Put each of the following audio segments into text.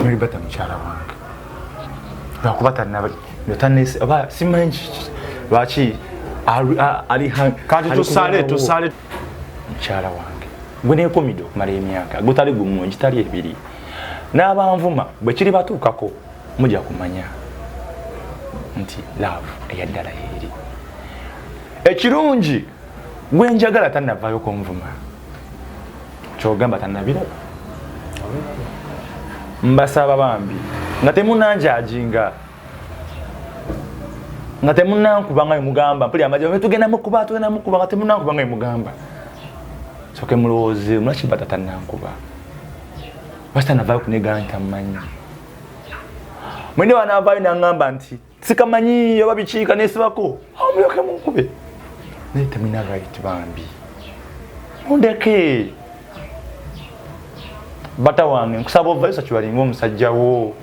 Mary Bata mchala wange bakubata na yotanese aba simanyi lwaki ali kati tusale mchala wange gwene komido mali emyaka gutali gumu gitali ebiri n'abanvuma bwe kiri batuukako mujja kumanya nti love eyaddala eri ekirungi gwenjagala tannavaayo konvuma kyogamba tannabiraba mbasaba bambi nga temunanjajinga nga temunankubanga mugamba mpuli amajja tugenda mukuba nga temunankubanga mugamba soke mulowooze mulaki Bata tannankuba basta navaayo kunega nti amanyi mwene wanavaayo nangamba nti sikamanyi oba bikiika nesibako mulyoke munkube naye temulina right bambi mundeke Bata wange nkusaba ovaayo sakiwalinga omusajjawo.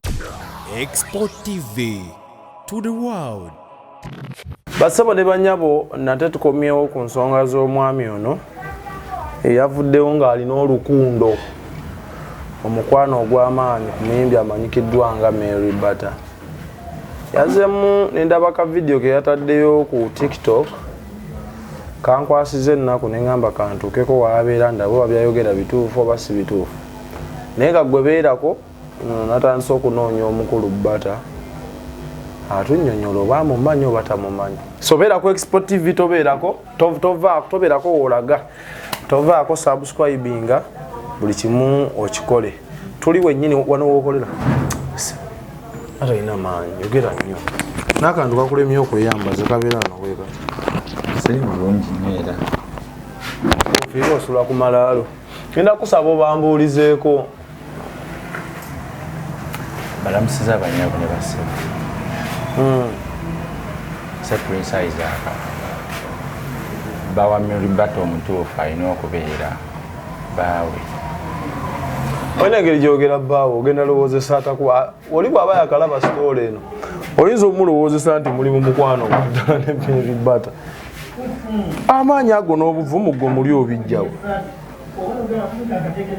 Export TV to the world. Basabo ne banyabo nate tukomyewo ku nsonga z'omwami ono eyavuddewo ng'alina olukundo omukwano ogw'amaanyi ku muyimbi amanyikiddwa nga Mary Bata. Yazemu nendaba ka video ke yataddeyo ku TikTok kankwasize ennaku ne ngamba kantuukeko waabeera ndaba oba byayogera bituufu oba si bituufu. Naye nga gwe beerako natandise okunoonya omukulu Bata atunnyonnyola oba amumanyi oba tamumanyi. So beera ku Export TV tobeerako tobeerako woolaga tovaako subscribinga buli kimu okikole. Tuli wennyini wano wookolera ate alina maanyi yogera nnyo n'akantu kakulemye okweyambaza kabeera wano weeka siri mulungi neera ofiire osula ku malaalo genda kusaba obambuulizeeko balamusiza abanyabo ne baseba se Prince Isaac bawa Mary Bata omutuufu alina okubeera baawe. Olina engeri gyogera bbaawe ogenda lowoozesa atakuba oli bw'aba yakalaba sitoola eno oyinza omuluwoozesa nti muli mu mukwano gwaddala ne Mary Bata. Amaanyi ago n'obuvumu gwe muli obijjawo.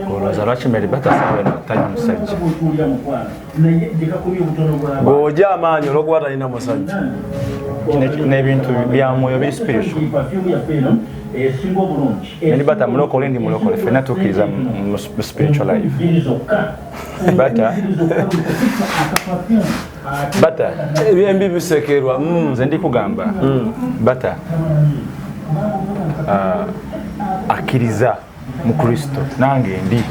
Olowooza lwaki Mary Bata saabeno tali musajja? Ng'ogya amaanyi olw'okuba talina musajja. N'ebintu bya mwoyo biri spiritual. Mary Bata mulokole ndi mulokole ffenna tukkiriza mu spiritual life. Bata ebyembi bisekerwa nze ndikugamba Bata akkiriza mu Kristo nange ndi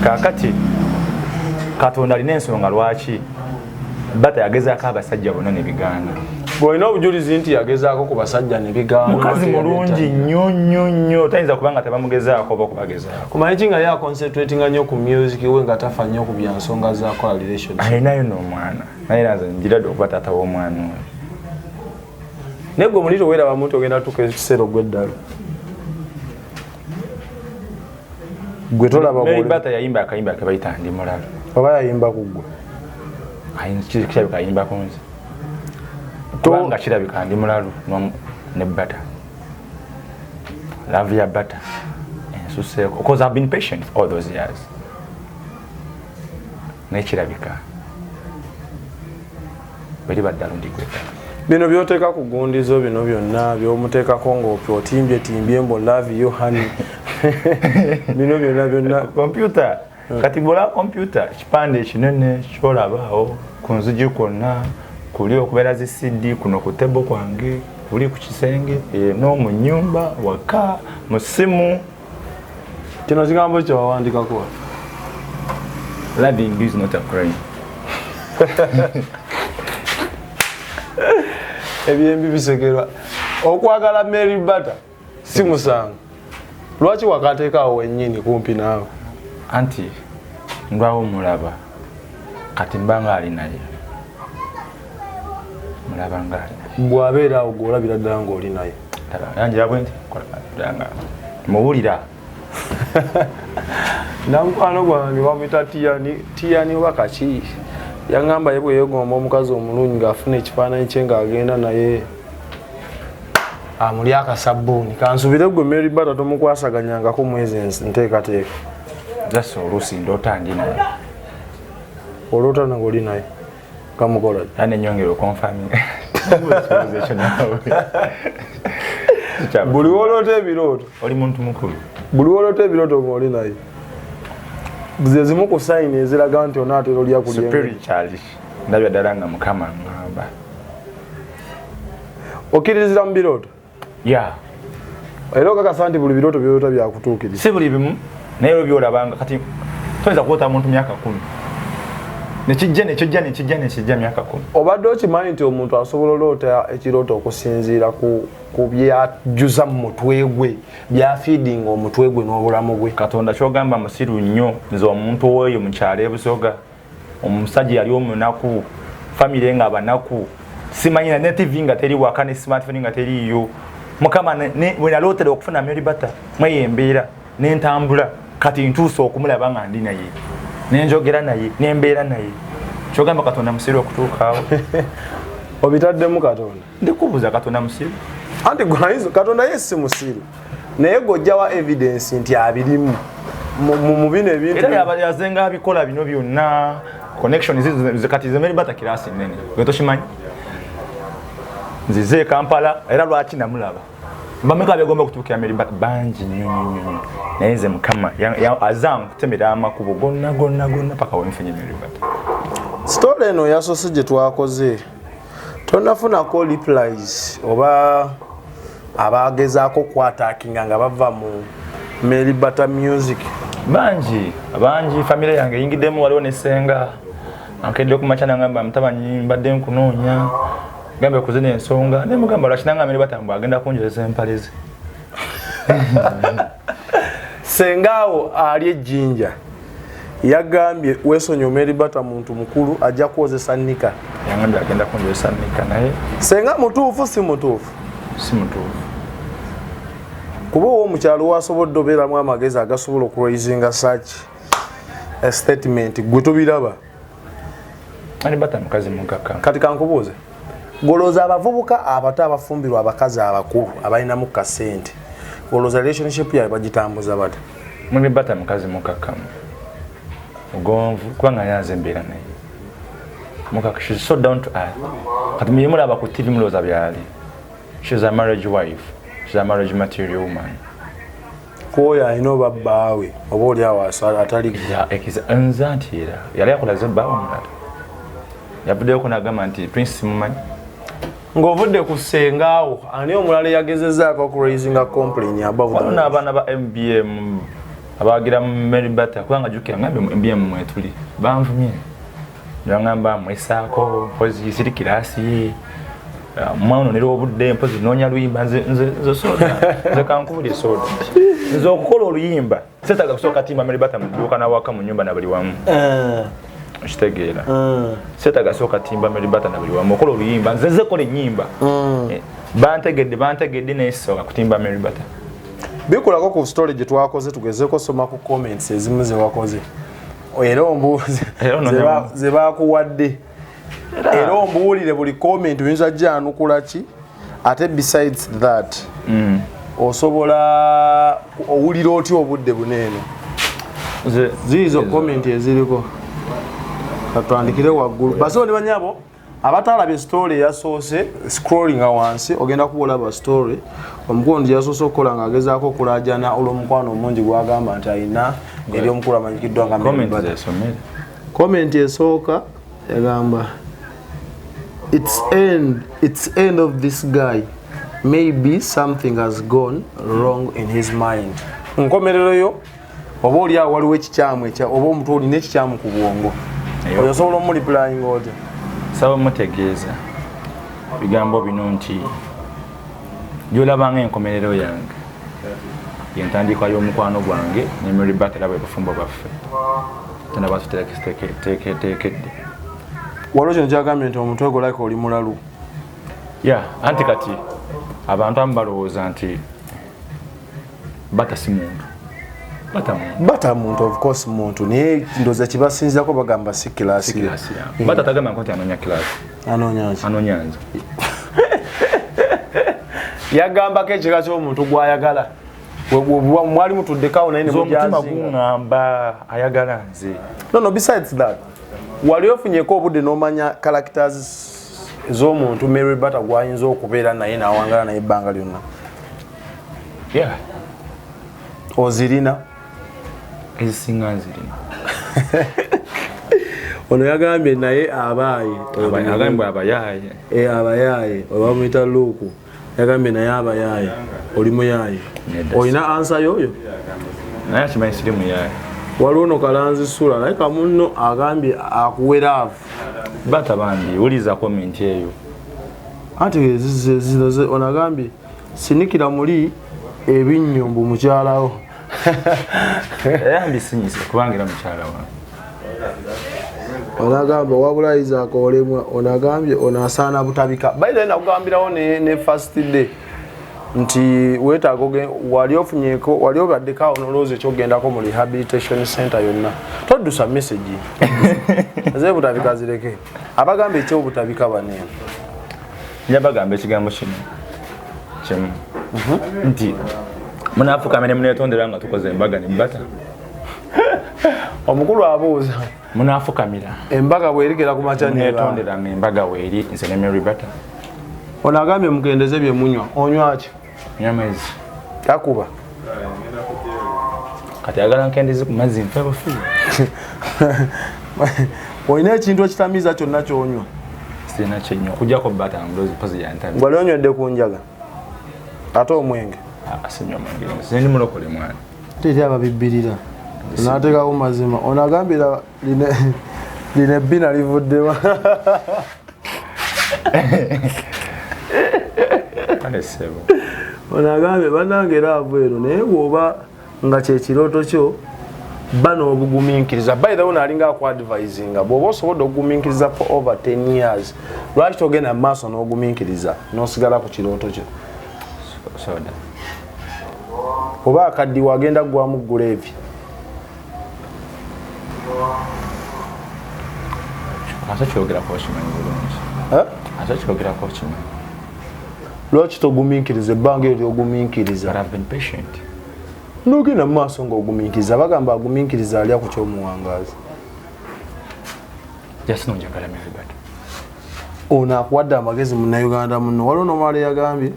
kaakati Katonda alina ensonga lwaki Bata yagezaako abasajja bonna ne bigaana. Bw'olina obujulizi nti yagezaako ku basajja ne bigaana. Mukazi mulungi nnyo tayinza kubanga tebamugezaako oba okubagezaako. Kumanyi ki nga ye aconcentratinga nnyo ku music we nga tafa nnyo ku bya nsonga zaako relationship. Alinayo n'omwana naye naze njiradde okuba taata w'omwana oyo. Naye gwe muliro weeraba muntu ogenda tuka ekiseera ogw'eddalo. Gwe tolaba Mary Bata yayimba akayimba ke bayita Ndi Mulalu. Oba yayimba ku ggwe. Kirabika ayimba ku nze. Kubanga kirabika Ndi Mulalu ne Bata. Love ya Bata. Ensuseeko. Because I've been patient all those years. Naye kirabika. Beri baddalo ndikweta. Bino byoteeka ku gundizo bino byonna by'omuteekako ng'otimbye mbo love you honey. Bino byonna computer. Kati bola computer kipande kinene kyolabaawo ku nzigi kwonna kuli okubeera zi CD kuno ku table kwange kuli ku kisenge no mu nyumba waka mu simu. Kino kigambo kyo wawandikako. Loving is not a crime. Ebyembi bisekerwa. Okwagala Mary Bata si musango. Lwaki wakateekaawo wennyini kumpi naawe? Anti ndwawo mulaba kati mbanga ali naye mulaba ngali bw'abeera awo gw'olabira ddala ng'oli naye yanjira bwenti muwulira namukwano gwange bamuyita tiyani oba kaki yaŋŋamba ye bwe yeegomba omukazi omulungi ng'afuna ekifaananyi kye ng'agenda naye amuli akasabbuuni kansubire gwe Mary Bata tomukwasaganyangako mwezi nteekateeka jasa oluusi ndoota ndi naye olota nangoli naye kamukola ane nyongero confirming buli wolota ebiroto oli muntu mukulu buli wolota ebiroto ngoli naye zimu ku sign eziraga nti onaatera olya kulya spiritually ndabya ddala nga mukama ngamba okkirizira mu biroto ya era okakasa nti buli biroto byolota byakutuukiriza si buli bimu naye olwo byolabanga kati toyinza kuwota muntu myaka 10 nekijja myaka 10 obadde okimanyi nti omuntu asobola oloota ekirooto okusinziira ku byajjuza mu mutwe gwe byafiidinga omutwe gwe n'obulamu gwe katonda kyogamba musiru nnyo nze omuntu oyo mukyalo ebusoga omusajja yali omunaku famire nga abanaku simanyi ne TV nga teri waka ne smartphone nga teriiyo mukama bwe nalootera okufuna Melibata mweyembeera n'entambula kati ntuusa okumulaba nga ndi naye nenjogera naye nembeera naye kyogamba katonda musiru okutuukaawo obitaddemu katonda ndikubuuza katonda musiru anti gwaizo katonda yesi musiru naye gojjawa evidence nti abirimu mu bino ebintu era yazenga abikola bino byonna connection kati ze Melibata kirasi nene wetokimanyi nzize Kampala era lwaki namulaba mbameka byagomba kutuukira Melibata bangi nnyo naye nze mukama azangu kutemera amakubo gonna paka wenfunye Melibata story eno yasoose gye twakoze tonafunako replies oba abagezaako kwatakinga nga bava mu Melibata music bangi famire yange eyingiddemu waliwo nesenga ankedde okumaca nangamba mutabanyi mbadde nkunoonya gambe kuzina ensonga nemugamba lwakinanga Melibata mbu agenda kunjoleza empaleze sengaawo ali ejjinja yagambye weesonyiwa Melibata muntu mukulu ajja kukozesa nnika yangambye agenda kunjoleza nnika naye senga mutuufu si mutuufu kuba owomukyalo wasobodde obeeramu amagezi agasobola okuraisinga such a statement gwe tubiraba Melibata mukazi mukkakkamu kati kankubuuze golooza abavubuka abato abafumbirwa abakazi abakulu abalinamu kasente golooza relationship yaabwe bagitambuza bata Melibata mukazi mukkakkamu mugonvu kubanga yanze embeera naye mukkakka she's so down to earth kati muyemulaba ku TV mulooza byali she's a marriage wife she's a marriage material woman kwoyo alina oba bbaawe oba oli awo atali nza nti era yali akolaze bbaawe omulala yavuddeko nagamba nti prince mumanyi ng'ovudde ku sengaawo ani omulala yagezezaako okuraisinga complain above waliwo n'abaana ba MBM abagira Melibata kubanga jjukira ngambe MBM mwetuli banvumye nangamba mwesaako mpozi siri kirasi ye mwana nero obudde mpozi noonya luyimba nze soda nze kankubulye soda nze okukola oluyimba setaga kusooka timba Melibata mu dduuka n'awaka mu nnyumba na buli wamu kitegeera setaga sooka timba Melibata na buli wamu okola oluyimba nze kola ennyimba bantegedde neesooka kutimba Melibata bikulako ku story gye twakoze tugezeeko soma ku comments ezimu ze wakoze era ombuuze ze baakuwadde era ombuulire buli comment oyinza gyanukula ki ate besides that osobola owulira otya obudde buneeno ziizo comment eziriko katwandikire waggulu baso ne banyabo abatalabye story yasoose scrolling wansi ogenda kubolaba story omukondo yasoose okukola nga agezaako okulajana olw'omukwano omungi gwagamba nti alina eri omukulu amanyikiddwa nga comment esooka yagamba it's end of this guy maybe something has gone wrong in his mind nkomerero yo oba oli awo waliwo ekikyamu oba omuntu olina ekikyamu ku bwongo oyo osobola omuliplying otya saba mutegeeza bigambo bino nti gyolabanga enkomerero yange yentandikwa y'omukwano gwange ne Melibata era bwe bufumbo baffe tenaba tuteekedde waliwo kino kyagambye nti omutwe golaka oli mulalu anti kati abantu amu balowooza nti Bata si muntu Bata muntu of course muntu naye ndoza kibasinzako bagamba si kilasi Bata tagama nti anoonya kilasi anoonya nze yagambako ekika ky'omuntu gw'ayagala mwali mutuddekawo naye ne omutima guŋŋamba ayagala nze no besides that wali ofunyeko obudde n'omanya characters z'omuntu Mary Bata gwayinza okubeera naye n'awangala naye ebbanga lyonna? Yeah. Ozirina? Ezisinga nzirina. Ono yagambye naye abaaye. Agambye abayaaye. Abayaaye oba muyita Luuku. Yagambye naye abayaaye. Oli muyaaye. Olina ansa yoyo? Naye akimanyi siri muyaaye. Waliwo ono Kalanzi Sula naye kamunno agambye akuweraavu. Bata bambi uliza comment eyo. Ate zino ono agambye sinikira muli ebinnyumbu mukyalawo. Yambi sinyise kubangira mukyala wange. Onagamba wabula Isaac olemwa onagambye onasaana butabika. Baile nakugambirawo ne first day nti wetaaga wali ofunyeko wali obaddeko onoloze kyogendako mu rehabilitation center yonna. Toddusa message. Ze butabika zireke. Abagambe ekyo butabika banene. Nyabagambe ekigambo kino. Kyemu. Nti munafuka mene munetondera nga tukoze embaga ne Bata. Omukulu abuuza. Munafukamira. Embaga bwerikera ku machani netondera nga embaga weri nze ne Mary Bata. Onagambye mukendeze bye munywa. Onywa ki? Nyamezi. Takuba. Kati agala nkendeze ku mazzi mfebo fi. Oyina ekintu ekitamiza kyonna kyonywa. Sina kyenyo kujjako Bata ngozi pozi yantabi. Gwali onywedde ku njaga. Ate omwenge. Asinywa mwenge. Sindi mulokole mwana. Teri ababibbirira. Nateekawo mazima. Onagambira line ebbina livuddewa. Alesebo. Onagambye bannange era avweru naye bw'oba nga kyekirooto kyo bano obugumiikiriza. By the way alinga akuadvisinga bw'oba osobodde okugumiikiriza for over 10 years lwaki togenda mu maaso n'ogumiikiriza n'osigala ku kirooto kyo? Soda. Oba akaddiwa agenda ggwamu guleevi. Ate kyogera ko kimanyi bulungi. Ate kyogera ko kimanyi. Lwaki togumiikiriza ebbanga eryo ogumiikiriza? I've been patient. N'ogenda mu maaso ng'ogumiikiriza bagamba agumiikiriza alya ku ky'omuwangaazi. Just nonjagala Mary Bata. Ono akuwadde amagezi munnayuganda muno. Waliwo n'omwala yagambye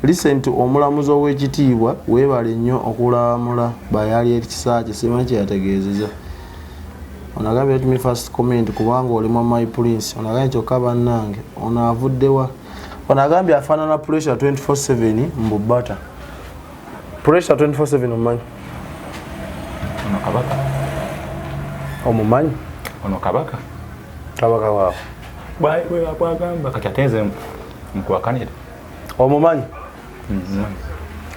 recent omulamuzi ow'ekitiibwa weebale nnyo okulamula bayali ekisaaki simanyi kye yategeezeza. Onagambye let me first comment kubanga oli mu my prince. Onagambye kyokka bannange ono avuddewa. Onagambye afaanana pressure 24/7 mu Bata. Pressure 24/7 omumanyi? Ono kabaka. Omumanyi? Ono kabaka. Kabaka waawe. Bwayi bwe bakwagamba kati atenze mukwakanira. Omumanyi?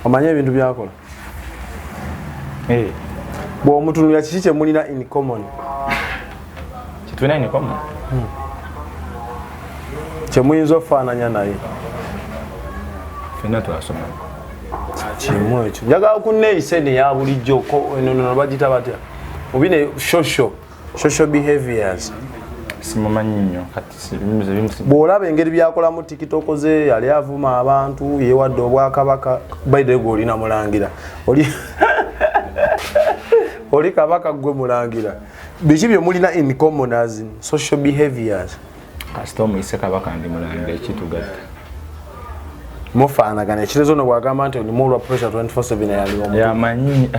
Omanyi ebintu byakola? Bw'omutunulira kiki kye mulina in common? Kitulina in common? Kye muyinza okufaananya naye? Ffenna twasoma. Kimu ekyo. Njagala kunneeyisa eno eya bulijjo eno bagita batya? Obi ne social behaviors. Simumanyi nnyo kati bw'olaba engeri byakolamu TikTok ze yali avuma abantu yeewadde obwakabaka baide gwe olina mulangira oli kabaka gwe mulangira biki bye mulina in common as in social behaviors. kasita omuyise kabaka ndi mulangira ekitugatta mufaanagana ekirezo no bwagamba nti olimu olwa pressure 24/7 yaliwo yamanyi.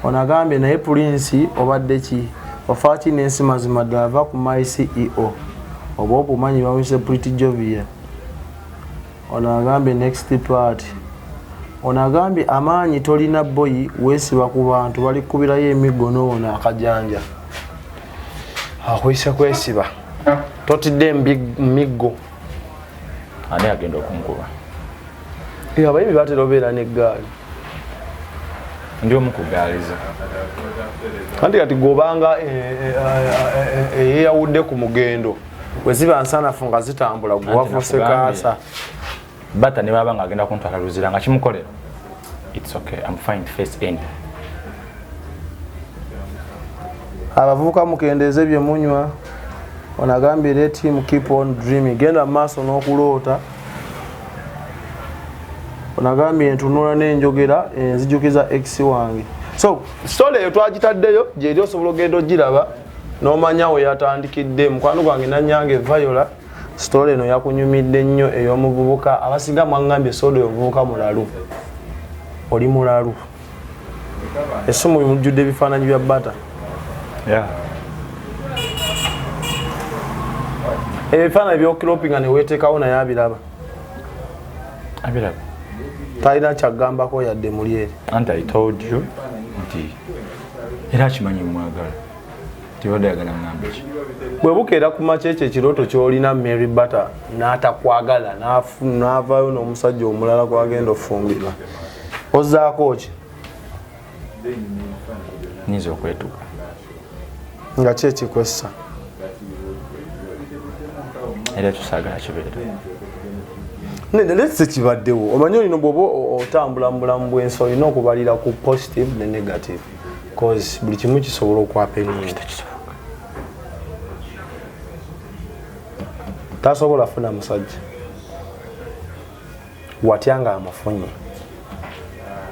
Onagambye naye Prince obadde ki ofaaki n'ensi mazima ddala ava ku my CEO oba obumanyi bawise Pretty Jovia. Onagambye next part. Onagambye amaanyi tolina boyi weesiba ku bantu balikubirayo emiggo n'owona akajanja. Akwisa kwesiba totidde miggo Ani agenda okunkuba. Abayimbi batera obeera n'eggaali. Ndi omukugaaliza. Kati gobanga eyawudde ku mugendo weziba nsanafu nga zitambula gwafuuse kaasa. Bata ne baba nga agenda kuntwala luzira nga kimukolera. It's okay, I'm fine face end. Abavubuka mukendeeze bye munywa. Onagambye let him keep on dreaming. Genda maaso n'okuloota. Onagambye entunula n'enjogera nzijukiza ex wange. So story eyo twagitaddeyo gyeri osobola ogenda ogiraba n'omanya we yatandikidde. Mukwano gwange Nanyange Viola, story eno yakunyumidde nnyo ey'omuvubuka abasinga mwangambye soda omuvubuka mulalu. Oli mulalu. Essumu mujjudde ebifaananyi bya bata. Yeah. Ebifaananyi by'okiropinga ne weeteekawo naye abiraba. Abiraba. Talina kyaggambako yadde muli eri. And I told you nti era kimanyi mwagala. Tibadde yagala ngambe ki. Bwe bukeera ku makya ekyo ekirooto ky'olina Mary Bata n'atakwagala n'avaayo n'omusajja omulala gwagenda ofumbirwa. Ozzaako ki? Nyiza okwetuka. Nga ki ekikwessa? Era tusaagala kibeera. Nendese kibaddewo. Omanyi olino bw'oba otambula mu bulamu bw'ensi olina okubalira ku positive ne negative. Cause buli kimu kisobola okwapa ennyo. Tasobola funa musajja. Watya nga amufunye.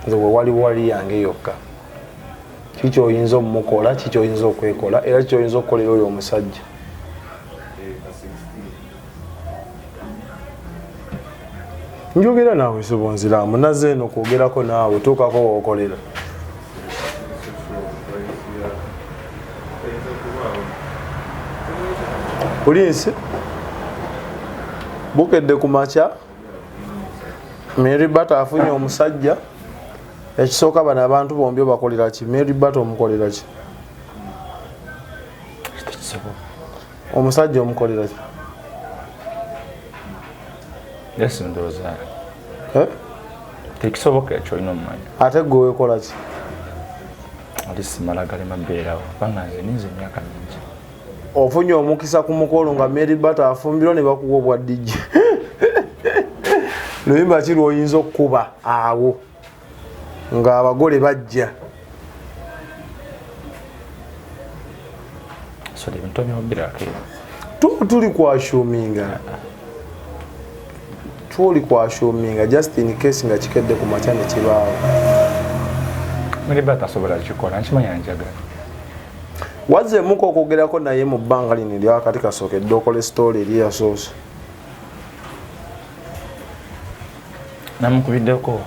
Nze we wali yange yokka. Kiki oyinza omukola, kiki oyinza okwekola, era kiki oyinza okukolera oyo omusajja. Njogera naawe Sobonziraamu, naze eno kwogerako naawe tuukako wookolera. Pulinsi bukedde ku makya Mary Bata afunye omusajja. Ekisooka bano abantu bombi bakolera ki? Mary Bata omukolera ki? Omusajja omukolera ki? Yes, ndowooza. Tekisoboka ekyo olina omumanyi. Ate gwe weekola ki? Ali simala galema beerawo kubanga nze ninze emyaka mingi. Ofunye omukisa ku mukolo nga Mary Bata afumbirwa ne bakuwa obwa DJ. Luyimba ki lw'oyinza okukuba awo nga abagole bajja? So ebintu by'obirako. Tuli kwashuminga. Tuli kwashuminga just in case nga kikedde ku makya ne kibaawo. Mary Bata asobola kikola nkimanyi anjagala. Wazzeemuko okwogerako naye mu bbanga lino eryakati kasookedde okole story eri yasoose. Namukubiddeko.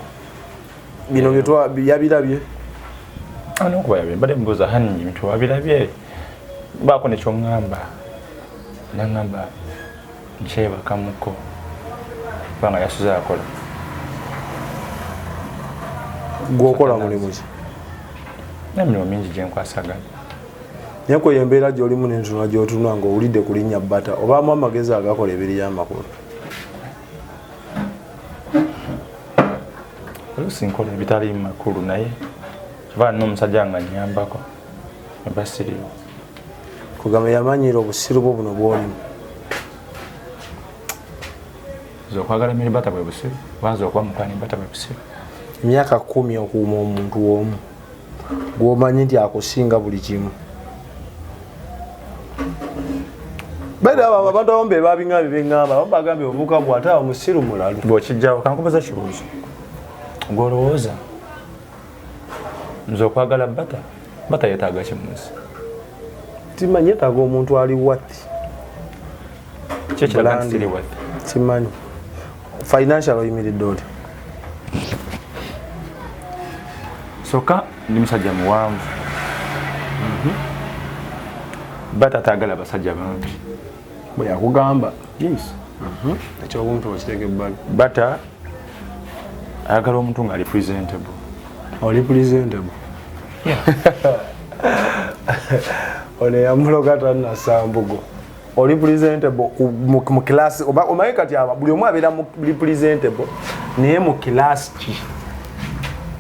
Bino yabirabye. Ani okuba yabye mbadde mbuuza hani ebintu wabirabye. Baako nekyo ŋŋamba. Naŋŋamba nkyebakamuko. Kubanga yasuze akola. Gw'okola mulimu ki? N'emirimu mingi gye nkwasaganya. Naye kwe embeera gy'olimu n'entunula gy'otunula ng'owulidde ku linnya Bata obaamu amagezi agakola ebiri y'amakulu. Oluusi nkola ebitali makulu naye kiba n'omusajja nga nnyambako eba siriiwo. Kugamba yamanyira obusiru bwo buno bw'olimu. Nze okwagala Mary Bata bwe busiru oba okuba mukwano Bata bwe busiru. Emyaka 10 okuuma omuntu omu gw'omanyi nti akusinga buli kimu. Beda abantu abamu be babingambye beŋŋamba bagambye obuvuka bw'ate omusiru mulalu. Bw'okijjawo kankubaza kibuuzo. Gw'olowooza nze okwagala Bata yeetaaga kimuzi. Timanyi yeetaaga omuntu ali watti. Ki ekiraga nti siri watti? Timanyi. Financial oyimiridde oti. Soka ndi musajja muwanvu. Bata ataagala basajja bangi. Bwe yakugamba. Yes. Ekyo obuntu okiteeka ebbali. Bata ayagala omuntu nga ali presentable. Oli presentable? Ono yamuloga tannasambugo. Oli presentable mu class omanyi kati buli omu abeera muri presentable naye mu class ki?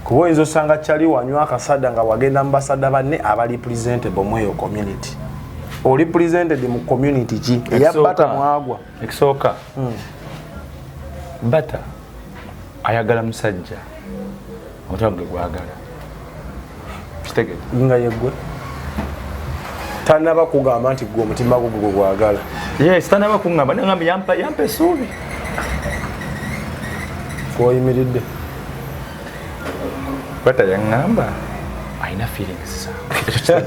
Kuba oyinza osanga kyali wanywa akasada nga wagenda mu basada banne abali presentable mu eyo community. Oli presented mu community ki? Eya Bata mwagwa. Ekisooka. Bata ayagala musajja omutima gwe gwagala. Kitegedde? Nga yeggwe tanaba kugamba nti gwe omutima gwe gwagala. Yes, tanaba kungamba nangamba yampa essuubi. Oyimiridde. Bata yaŋŋamba aina feelings sa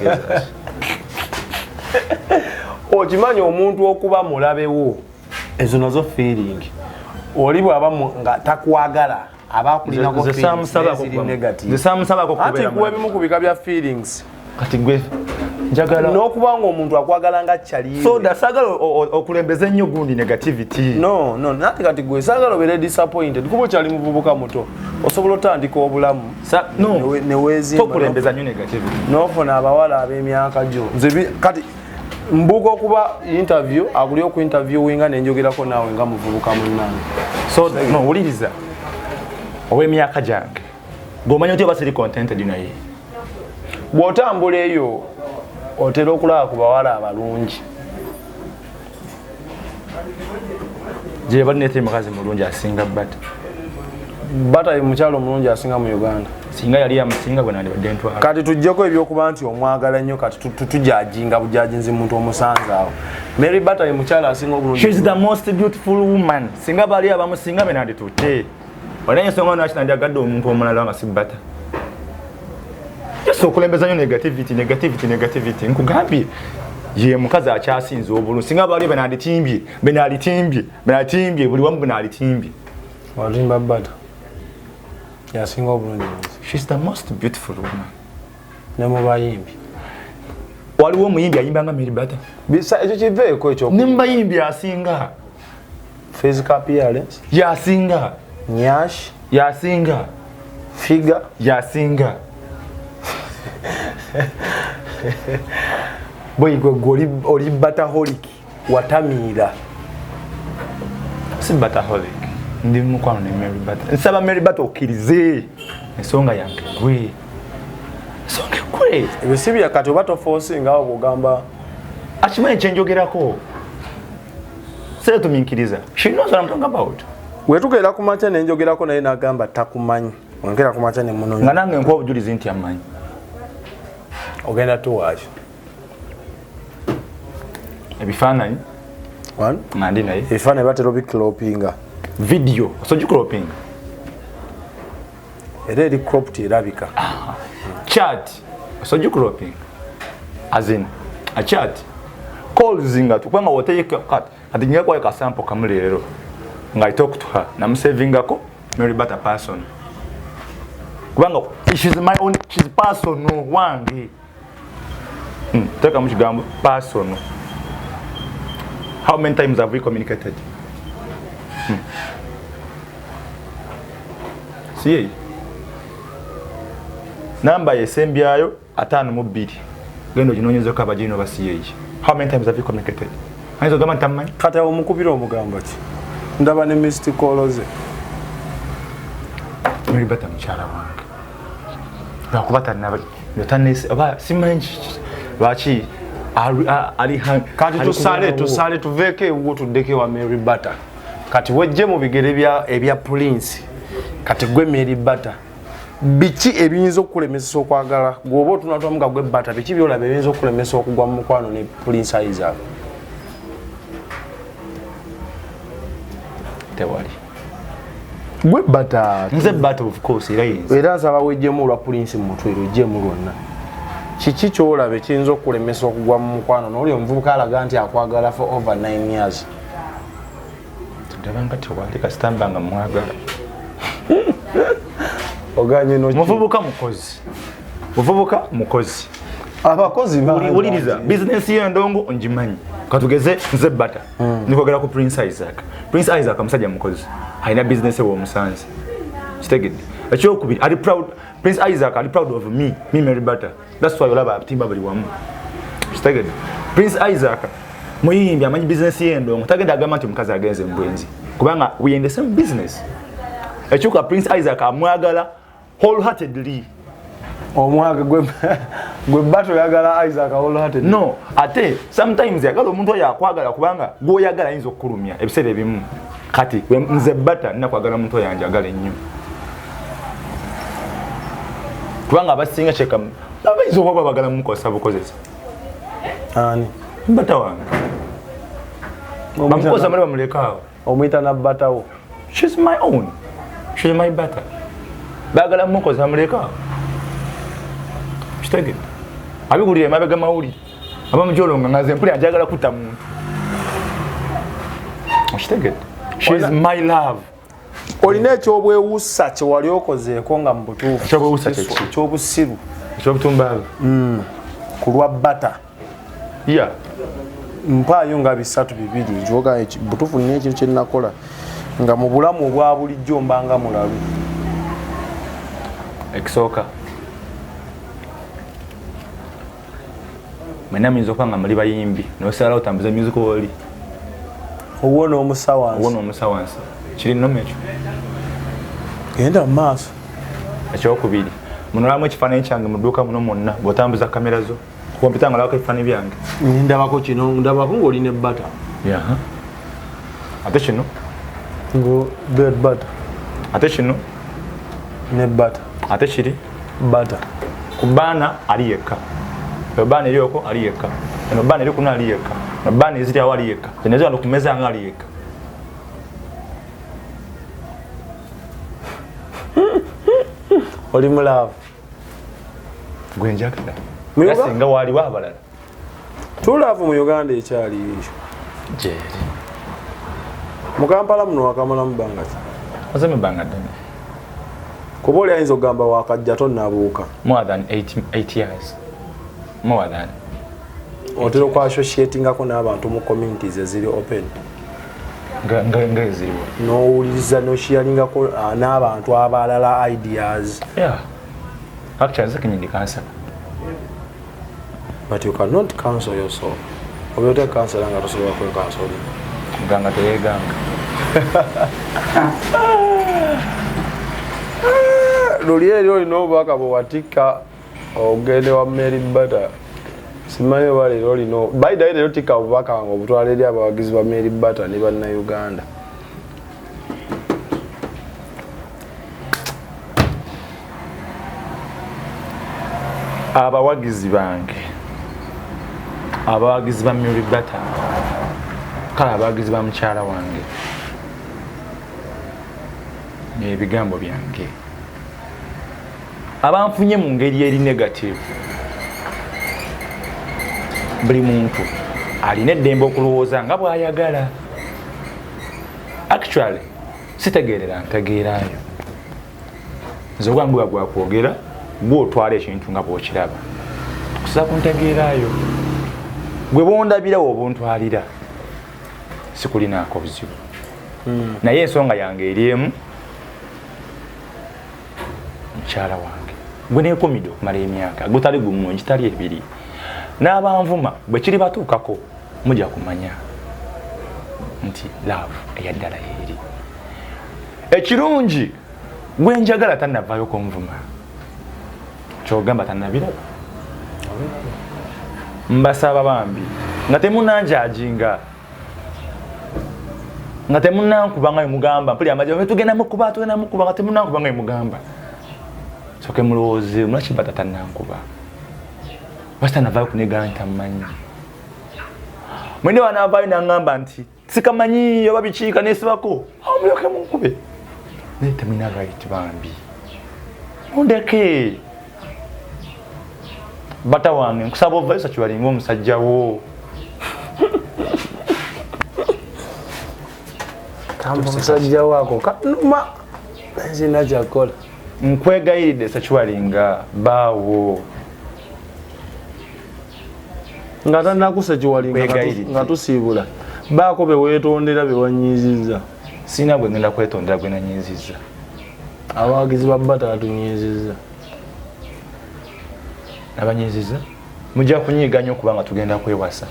okimanyi omuntu okuba mulabewo ezo nazo feeling oli bwaba nga takwagala abakulinako ebimu ku bika bya feelings kati gwe njagala n'okuba nga omuntu akwagala nga kyali so dasagala okulembeza ennyo gundi negativity no nati kati gwe saagala obeere disappointed kuba okyali muvubuka muto osobola otandika obulamu neweezimba okulembeza nnyo negativity n'ofuna abawala ab'emyaka gyo nze kati mbuga okuba interview aguli oku interview winga nenjogerako naawe nga muvubuka munnange so no wuliriza ow'emyaka gyange ng'omanya oti oba siri contented naye bw'otambula eyo otera okulaba ku bawala abalungi gye balinete mukazi mulungi asinga bata ye mukyalo omulungi asinga mu Uganda singa yali yamusinga gwe nandibadde ntwala kati tujjako ebyokuba nti omwagala nnyo kati tujajinga bujajinzi muntu omusanze awo Mary Bata ye mukyala asinga obulungi she is the most beautiful woman singa bali abamusinga be nanditutte olanye ensonga lwaki nandyagadde omuntu omulala nga si Bata yesu okulembeza nnyo negativity nkugambye ye mukazi akyasinza obulungi singa bali benalitimbye buli wamu benalitimbye walimba Bata yasinga obulungi she is the most beautiful woman ne mu bayimbi waliwo omuyimbi ayimba nga Mary Bata ekyo kiveeko ekyo ne mubayimbi asinga physical appearance yasinga nyash yasinga figure yasinga boy gwe oli Bataholic watamiira si Bataholic ndi mukwano ne Mary Bata nsaba Mary Bata okkirize ensonga yange gwe ebyo si bya kati oba toforcinga awo bw'ogamba akimanyi kyenjogerako sere tuminkiriza she knows what I'm talking about wetugeera ku makya nenjogerako naye n'agamba takumanyi ongera ku makya nemunonya nga nange nkuwa obujulizi nti amanyi ogenda tuwaakyo ebifaananyi nga ndi naye ebifaananyi batera obicropinga video osogicropinga era eri cropped erabika chat osogicropinga azin a chat calls nga tukubanga woteyeka kati njya kwaye kasampo kamuli leero nga I talk to her namusavingako Mary Bata person kubanga she's my own she's personal wange teka mu kigambo personal. How many times have we communicated? See, number yesembyayo 52 gendo jinonyezo kabajino basiye. How many times have you communicated? Aizo gama tamani kata omukubira omugamba ki ndaba ne missed calls Mary Bata mchara wange bakubata nabe yotanese aba simanji bachi ali kati tusale tuveke ewo tuddeke wa Mary Bata kati wejje mu bigere ebya Prince kati gwe Mary Bata biki ebiyinza okulemesa okwagala gwoba otunatwamuga gwe Bata biki byolaba ebiyinza okulemesa okugwa mu mukwano ne Prince Isaac tewali gwe Bata nze Bata of course era nsaba wejjemu olwa Prince mutwero ojjemu lwonna kiki kyolaba ekiyinza okulemesa okugwa mu mukwano n'oli omuvubuka alaga nti akwagala for over 9 years ndabanga tewali kasitambanga mwagala oganye no muvubuka mukozi abakozi uliriza business ye ndongo onjimanyi katugeze nze Bata nikogera ku Prince Isaac amusajja mukozi haina business wo musanze kitegedde ekyo kubiri ali proud Prince Isaac ali proud of me Mary Bata that's why olaba atimba bali wamu kitegedde Prince Isaac muyimbi amanyi business ye ndongo tagenda agamba nti mukazi agenze mbwenzi kubanga we in the same business ekyo ka Prince Isaac amwagala wholeheartedly omwaga gwe Bata yagala Isaac wholeheartedly no ate sometimes yagala omuntu yakwagala kubanga gwo yagala yinzo okulumya ebiseera ebimu kati nze Bata nnakwagala omuntu yanjagala ennyo kubanga abasinga cheka abayizo baba bagala mukosa bukozesa ani Bata wange bamukosa mali bamulekaawo omwita na Bata wo she's my own she's my Bata bagala mukosa bamulekaawo Kitegedde. Abigulire mabega mawulire. Abamujolonga ngaze mpuli ajagala kutta muntu. Kitegedde. She is my love. Olina ekyobwewusa kye wali okozeeko nga mu butuufu. Ekyobwewusa kye ki? Ekyobusiru. Ekyobutumbaala. Ku lwa bata. Yeah. Mpaayo nga 3-2 njoga butuufu nina ekintu kye nnakola nga mu bulamu obwa bulijjo mbanga mulalu. Ekisooka. Mwena muyinza okuba nga muli bayimbi nosala otambuza musical oli. Owona omusawansi. Owona omusawansi. Kiri nnomu ekyo. Genda mu maaso. Ekyokubiri. Munolamu ekifaananyi kyange mu dduuka muno mwonna bw'otambuza kamera zo. Kompyuta nga lawako ebifaananyi byange. Ndabako kino, ndabako ng'olina ebbata. Yeah. Ate kino. Ngo bed butter. Ate kino. Ne butter. Ate kiri. Butter. Ku baana ali yekka. Baana eri okwo ali yekka. Eno baana eri kuno ali yekka. No baana eziri awo ali yekka. Tenezo ando ku meza nga ali yekka. Oli mulaavu. Gwe njagala. Muyoga? Nga waliwo abalala. Tulaavu mu Uganda ekyali ekyo. Jeeri. Mu Kampala muno wakamalamu bbanga ki? Azame bbanga ddene. Kuba oli ayinza okugamba wakajja tonnabuuka. More than 8 years. More than. Otera okwasociatingako n'abantu mu communities eziri open. Nga eziriwo. N'owuliriza n'oshialingako n'abantu abalala ideas. Yeah. Actually, nze kenyindi cancer. But you cannot cancel yourself. Oba ote cancel nga tosobola kwecancel. Muganga teyeeganga. Luli eri olina obubaka bwe watikka ogende wa Mary Butter. Simanyi oba leero olina. By the way leero tikka obubaka nga obutwala eri abawagizi ba Mary Butter ne bannayuganda. Abawagizi bange. Abawagizi ba Mary Butter. Kale abawagizi ba mukyala wange. Ebigambo byange. Abanfunye mu ngeri eri negative. Buli muntu alina eddembe okulowooza nga bw'ayagala. Actually, sitegeerera ntegeeraayo. Nze obwangu bwa kwogera bw'otwala ekintu nga bw'okiraba. Okusa ku ntegeeraayo. Gwe bw'ondabira obuntwalira sikulinaako buzibu. Naye ensonga yange eri emu mukyala wange. Gwe neekomidde okumala emyaka gutali gumu ngitali ebiri. N'abanvuma bwe kiri batuukako mujja kumanya nti love eyaddala eri. Ekirungi gwe njagala tannavaayo konvuma. Kyogamba tannabiraba. Mbasaba bambi nga temunanjajinga. Nga temunankuba nga mugamba mpuli amajja tugenda mukuba nga temunankuba nga mugamba. Soke mulowooze mulaki bata tannankuba. Basta navaayo kunegana ntamanyi. Mwene wanavaayo nangamba nti sikamanyi oba bikiika nesibako. Mulyoke munkube. Naye temulina right bambi. Mundeke. Bata wange nkusaba ovaayo sakiwalinga omusajja wo. Omusajja waako kanuma. Nzina kyakola. Nkwegayiridde sakiwalinga baawo. Nga tannakusa kiwalinga nga tusiibula. Baako be weetondera be wanyiizizza. Sina gwe ngenda kwetondera gwe nanyiizizza. Abawagizi ba Butter batunyiizizza. Nabanyiizizza? Mujja kunyiiganya okuba nga tugenda kwewasa.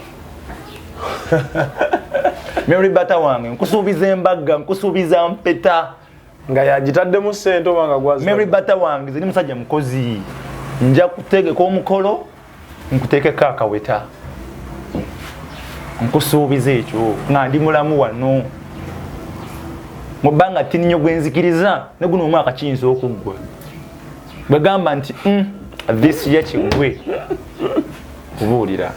Mary Butter wange nkusuubiza embagga, nkusuubiza mpeta. Nga yagitaddemu ssente oba nga gwazi. Mary Butter wange ziri musajja mukozi. Nja kutegeka omukolo, nkuteekeko akaweta. Nkusuubiza ekyo nga ndi mulamu wano. Mu bbanga tinnyo gwe nzikiriza ne guno omwaka kiyinza okuggwa. Bwe gamba nti this year kigwe kubuulira.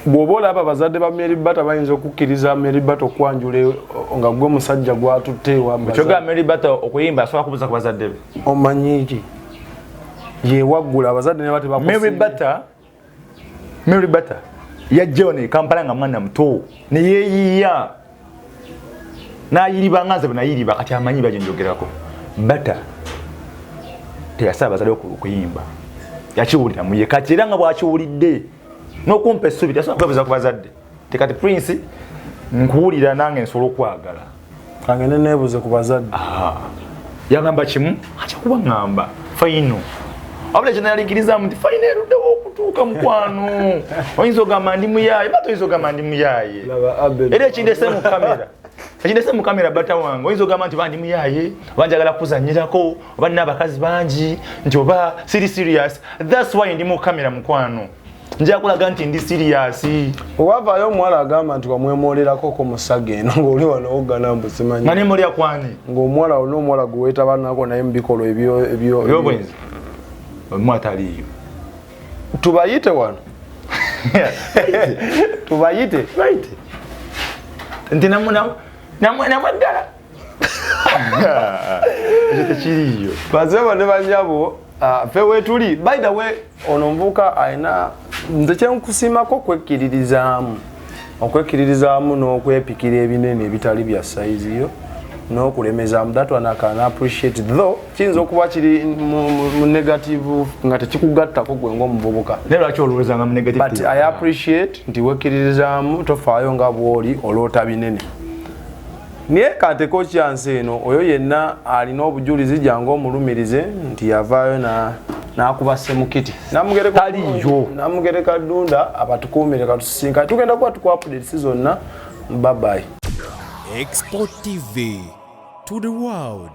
Bw'oba olaba abazadde ba Mary Butter bayinza okukkiriza Mary Butter okwanjula nga gwe musajja gwatutte ewa. Kyogera Mary Butter okuyimba asobola kubuuza ku bazadde be. Omanyi ki? ye waggula abazadde ne bate Mary Butter yajjayo ne Kampala nga mwana muto ne yeeyiya n'ayiriba ngaze bwenayiriba kati amanyi baje njogerako Butter teyasaba bazadde okuyimba yakiwulira muye kati era nga bwakiwulidde n'okumpa essuubi tasobola kwebuuza ku bazadde tekati Prince nkuwulira nange nsobola okwagala kange neneebuuze ku bazadde yagamba kimu acha kuba ngamba faino abula kyenayaliikirizamu nti faino eruddewo okutuuka mukwano oyinza ogamba ndi muyaye bata oyinza ogamba ndi muyaye era ekindese mu kamera bata wange oyinza ogamba nti oba ndi muyaye oba njagala kuzanyirako oba nina abakazi bangi nti oba siri serious that's why ndi mu kamera mukwano njagala kulaga nti ndi serious owavaayo omuwala agamba nti wamwemolerako ko musage eno ng'oli wano ogana mbusimanyi nga nemolera kwani ng'omuwala olina omuwala gwe weetabanako naye mu bikolwa ebyobwenzi omwana taliyo tubayite wano tubayite nti namwe ddala ekyo tekiriyo bazeba ne banyabo ffe weetuli by the way ono mbuuka alina nze kyenkusiimako okwekkiririzaamu n'okwepikira ebinene ebitali bya sayizi yo n'okulemezaamu that one I can appreciate though kiyinza okuba kiri mu negative nga tekikugattako gwe ng'omuvubuka naye lwaki olowoozanga mu negative but I appreciate nti wekkiririzaamu tofaayo nga bw'oli oloota binene naye kateko kyansi eno oyo yenna alina obujulizi jangu omulumirize nti yavaayo n'akuba Semukiti namugereka Ddunda abatukuumire katusisinka tugenda kuba tuku updates zonna bye bye. Export TV to the world.